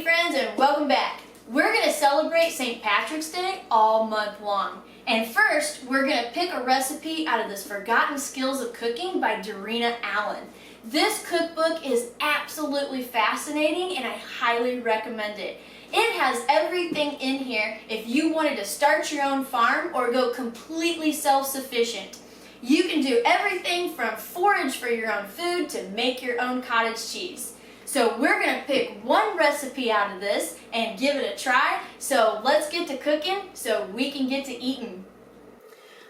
friends, and welcome back. We're going to celebrate St. Patrick's Day all month long. And first, we're going to pick a recipe out of this Forgotten Skills of Cooking by Darina Allen. This cookbook is absolutely fascinating and I highly recommend it. It has everything in here if you wanted to start your own farm or go completely self-sufficient. You can do everything from forage for your own food to make your own cottage cheese. So we're going to pick one recipe out of this and give it a try. So let's get to cooking so we can get to eating.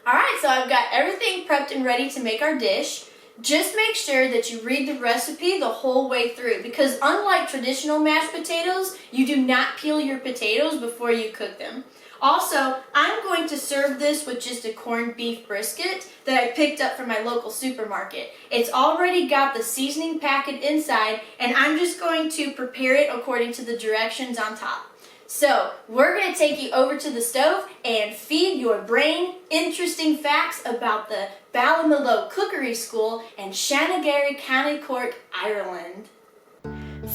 Alright, so I've got everything prepped and ready to make our dish. Just make sure that you read the recipe the whole way through because unlike traditional mashed potatoes, you do not peel your potatoes before you cook them. Also, I'm going to serve this with just a corned beef brisket that I picked up from my local supermarket. It's already got the seasoning packet inside and I'm just going to prepare it according to the directions on top. So, we're going to take you over to the stove and feed your brain interesting facts about the Ballymaloe Cookery School in Shanagary, County Cork, Ireland.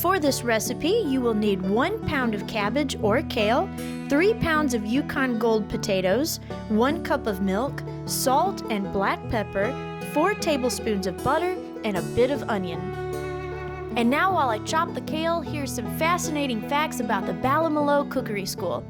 For this recipe, you will need 1 pound of cabbage or kale, 3 pounds of Yukon Gold potatoes, 1 cup of milk, salt and black pepper, 4 tablespoons of butter, and a bit of onion. And now while I chop the kale, here's some fascinating facts about the Ballymaloe Cookery School.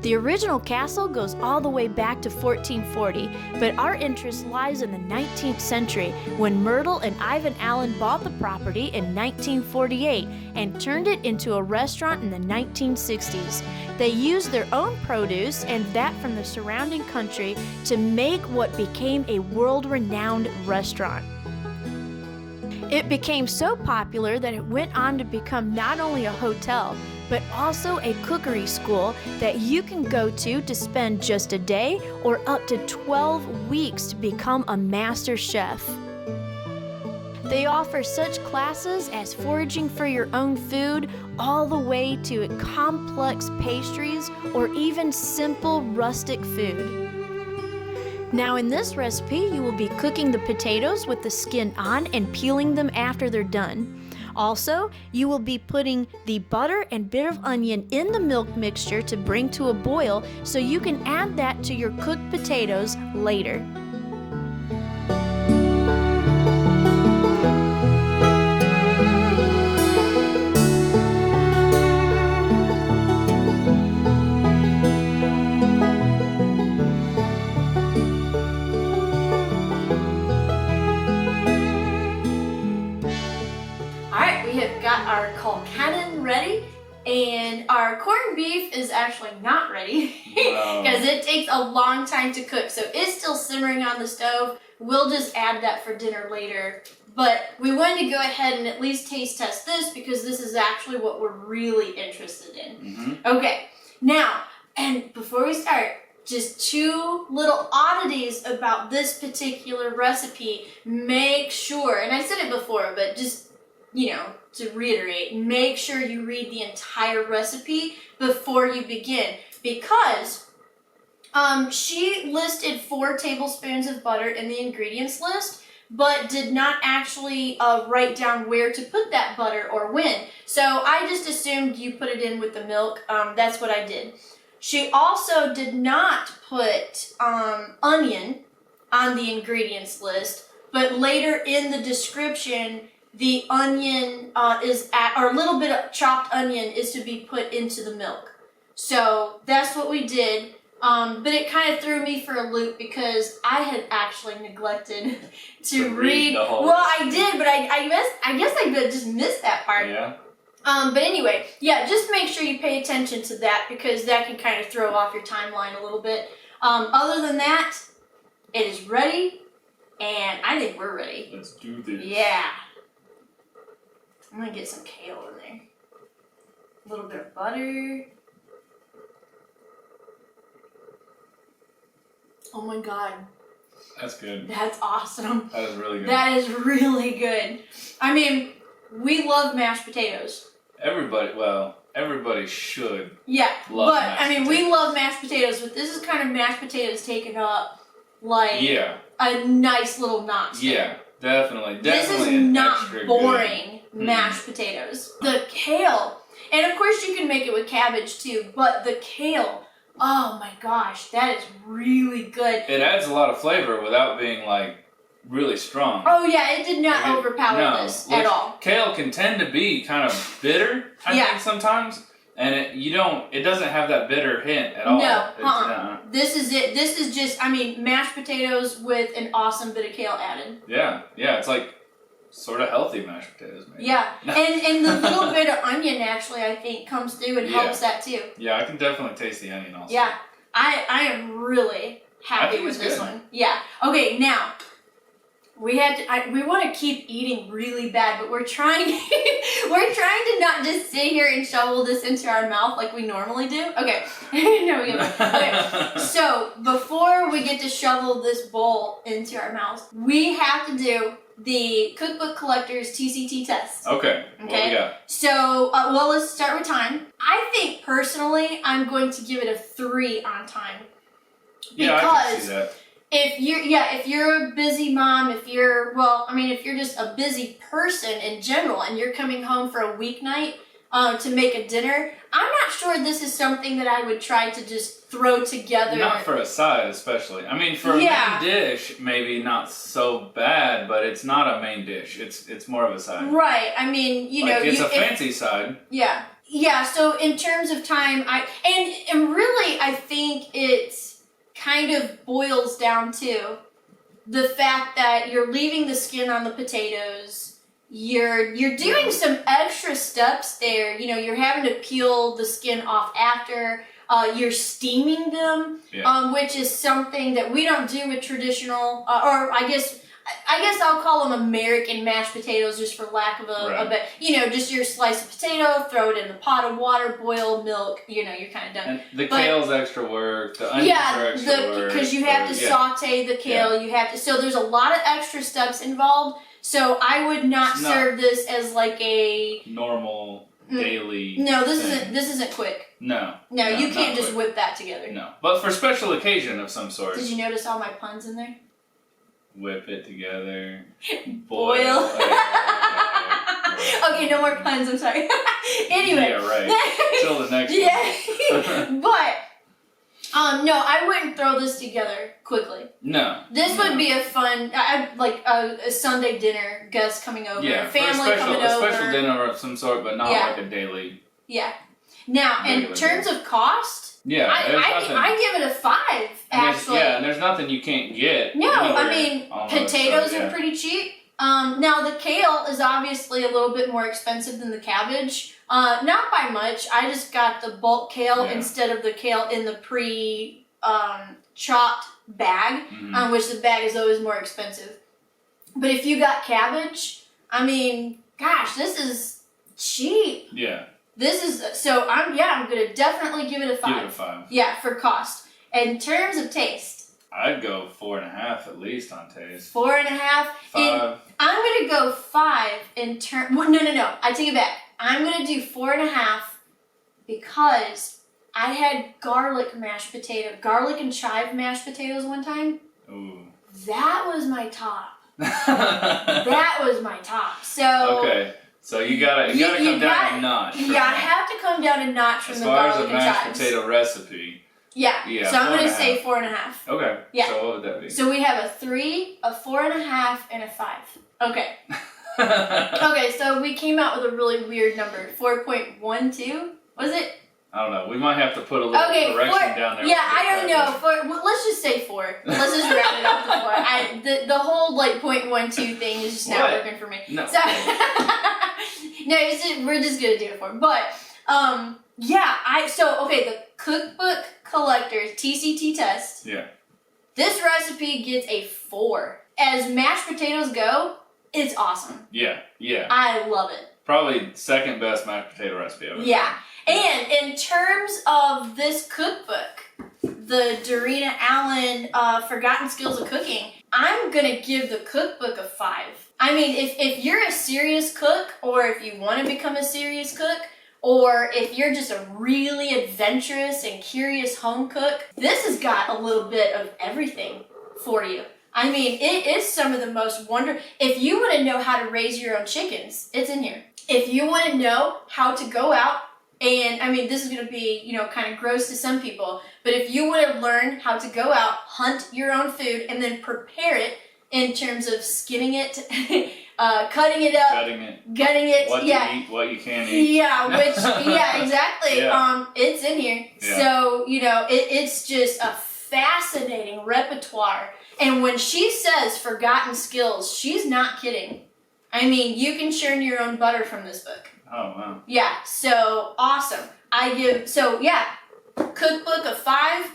The original castle goes all the way back to 1440, but our interest lies in the 19th century when Myrtle and Ivan Allen bought the property in 1948 and turned it into a restaurant in the 1960s. They used their own produce and that from the surrounding country to make what became a world-renowned restaurant. It became so popular that it went on to become not only a hotel, but also a cookery school that you can go to spend just a day or up to 12 weeks to become a master chef. They offer such classes as foraging for your own food, all the way to complex pastries or even simple rustic food. Now in this recipe, you will be cooking the potatoes with the skin on and peeling them after they're done. Also, you will be putting the butter and bit of onion in the milk mixture to bring to a boil so you can add that to your cooked potatoes later. Got our Colcannon ready, and our corned beef is actually not ready because it takes a long time to cook, so it's still simmering on the stove. We'll just add that for dinner later, but we wanted to go ahead and at least taste test this because this is actually what we're really interested in. Okay, now, and before we start, just 2 little oddities about this particular recipe. Make sure, and I said it before, but just to reiterate, make sure you read the entire recipe before you begin because she listed 4 tablespoons of butter in the ingredients list but did not actually write down where to put that butter or when. So I just assumed you put it in with the milk. That's what I did. She also did not put onion on the ingredients list, but later in the description the onion or a little bit of chopped onion is to be put into the milk. So that's what we did. But it kind of threw me for a loop because I had actually neglected to read the whole. Well, I did, but I guess I just missed that part. Yeah. But anyway, yeah, just make sure you pay attention to that because that can kind of throw off your timeline a little bit. Other than that, it is ready, and I think we're ready. Let's do this. Yeah. I'm going to get some kale in there. A little bit of butter. Oh my god. That's good. That's awesome. That is really good. That is really good. I mean, we love mashed potatoes. Everybody should. Yeah, love but mashed I mean, potatoes. we love mashed potatoes, but this is kind of mashed potatoes taken up like a nice little notch. Yeah, definitely. This is not boring mashed potatoes. The kale And of course you can make it with cabbage too, but the kale, oh my gosh, that is really good. It adds a lot of flavor without being like really strong. Oh yeah, it did not overpower this at all. Kale can tend to be kind of bitter, I think sometimes, and it doesn't have that bitter hint at all. No, This is it. This is just, I mean, mashed potatoes with an awesome bit of kale added. Yeah, it's like sort of healthy mashed potatoes, maybe. Yeah, and the little bit of onion actually, I think, comes through and helps that too. Yeah, I can definitely taste the onion also. Yeah, I am really happy with this one. Yeah. Okay, now we want to keep eating really bad, but we're trying to not just sit here and shovel this into our mouth like we normally do. Okay. No, we don't. Okay. So before we get to shovel this bowl into our mouths, we have to do the Cookbook Collector's TCT test. Okay. What we got? So, let's start with time. I think personally, I'm going to give it a 3 on time. Yeah, I can see that. If you're a busy mom, if you're just a busy person in general and you're coming home for a weeknight to make a dinner, I'm not sure this is something that I would try to just throw together. Not for a side, especially. I mean, for a main dish, maybe not so bad, but it's not a main dish. It's more of a side. Right. I mean, it's a fancy side. Yeah. Yeah, so in terms of time, and really I think it's kind of boils down to the fact that you're leaving the skin on the potatoes. You're doing some extra steps there. You're having to peel the skin off after. You're steaming them, which is something that we don't do with traditional, or I guess I'll call them American mashed potatoes, just for lack of a bit. Just your slice of potato, throw it in the pot of water, boil, milk. You're kind of done. And the kale's extra work. The onions are extra work. Because you have to saute the kale. You have to. So there's a lot of extra steps involved. So I would not serve this as like a normal daily. No, this isn't quick. No, you can't just whip that together. No, but for special occasion of some sort. Did you notice all my puns in there? Whip it together. Boil. Okay, no more puns, I'm sorry. Anyway. Yeah, right. Till the next one. But, no, I wouldn't throw this together quickly. No. This would be a fun, like a Sunday dinner, guests coming over, family coming over. A special dinner of some sort, but not like a daily. Yeah. Now, in terms of cost, I give it a 5, actually. And there's nothing you can't get. No, I mean, potatoes are pretty cheap. Now, the kale is obviously a little bit more expensive than the cabbage. Not by much. I just got the bulk kale instead of the kale in the chopped bag, which the bag is always more expensive. But if you got cabbage, I mean, gosh, this is cheap. Yeah. This is, so I'm going to definitely give it a 5. Give it a 5. Yeah, for cost. In terms of taste, I'd go 4.5 at least on taste. 4.5? 5. I'm going to go 5 in terms, no, I take it back. I'm going to do 4.5 because I had garlic and chive mashed potatoes one time. Ooh. That was my top. That was my top. So. Okay. So you gotta come down a notch. Yeah, I have to come down a notch from the garlic and chives. As far as a mashed potato recipe. Yeah. So I'm going to say 4.5. Okay. Yeah. So what would that be? So we have a 3, a 4.5, and a 5. Okay. Okay, so we came out with a really weird number. 4.12? Was it? I don't know. We might have to put a little correction down there. Yeah, I don't know. Let's just say 4. Let's just round it up to 4. The whole like 0.12 thing is just not working for me. No. So, we're just gonna do it 4. But the Cookbook Collector's TCT test. Yeah. This recipe gets a 4. As mashed potatoes go, it's awesome. Yeah. I love it. Probably second best mashed potato recipe ever. Yeah. And in terms of this cookbook, the Darina Allen Forgotten Skills of Cooking, I'm going to give the cookbook a 5. I mean, if you're a serious cook, or if you want to become a serious cook, or if you're just a really adventurous and curious home cook, this has got a little bit of everything for you. I mean, it is some of the most wonderful. If you want to know how to raise your own chickens, it's in here. If you want to know how to go out And I mean, this is going to be, you know, kind of gross to some people, but if you would have learned how to go out, hunt your own food, and then prepare it in terms of skinning it, cutting it up, gutting it, what yeah, to eat, what you can't eat. Yeah, which, yeah, exactly. Yeah. It's in here. Yeah. So, you know, it's just a fascinating repertoire. And when she says forgotten skills, she's not kidding. I mean, you can churn your own butter from this book. Oh, wow. Yeah, so awesome. Cookbook of 5.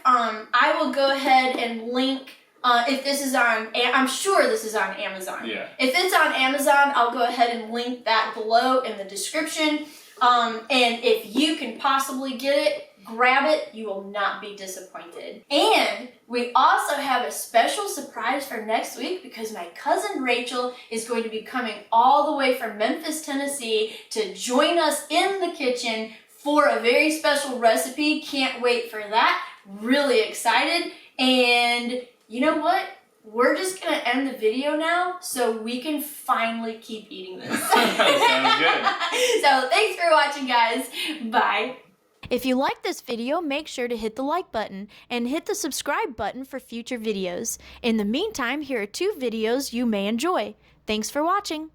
I will go ahead and link, if this is on, I'm sure this is on Amazon. Yeah. If it's on Amazon, I'll go ahead and link that below in the description. And if you can possibly get it, grab it. You will not be disappointed. And we also have a special surprise for next week because my cousin Rachel is going to be coming all the way from Memphis, Tennessee to join us in the kitchen for a very special recipe. Can't wait for that. Really excited. And you know what? We're just going to end the video now so we can finally keep eating this. Sounds good. So thanks for watching, guys. Bye. If you like this video, make sure to hit the like button and hit the subscribe button for future videos. In the meantime, here are 2 videos you may enjoy. Thanks for watching.